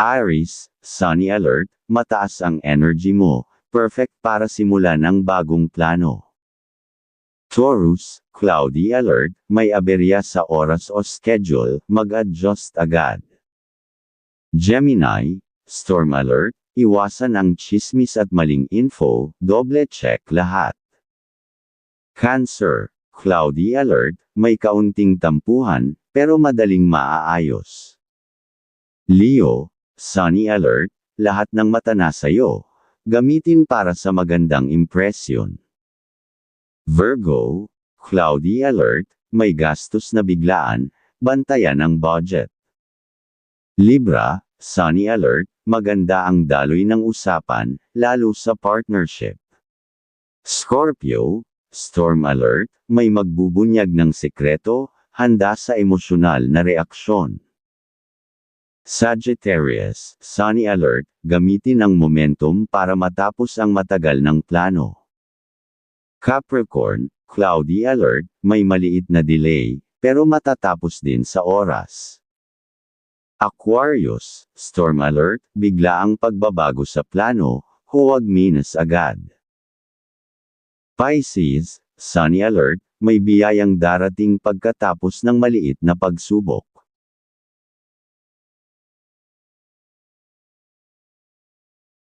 Aries, sunny alert, mataas ang energy mo, perfect para simulan ang bagong plano. Taurus, cloudy alert, may aberya sa oras o schedule, mag-adjust agad. Gemini, storm alert, iwasan ang chismis at maling info, double check lahat. Cancer, cloudy alert, may kaunting tampuhan, pero madaling maaayos. Leo, sunny alert, lahat ng mata na sa'yo, gamitin para sa magandang impresyon. Virgo, cloudy alert, may gastos na biglaan, bantayan ang budget. Libra, sunny alert, maganda ang daloy ng usapan, lalo sa partnership. Scorpio, storm alert, may magbubunyag ng sekreto, handa sa emosyonal na reaksyon. Sagittarius, sunny alert, gamitin ang momentum para matapos ang matagal ng plano. Capricorn, cloudy alert, may maliit na delay, pero matatapos din sa oras. Aquarius, storm alert, biglaang pagbabago sa plano, huwag minus agad. Pisces, sunny alert, may biyayang darating pagkatapos ng maliit na pagsubok.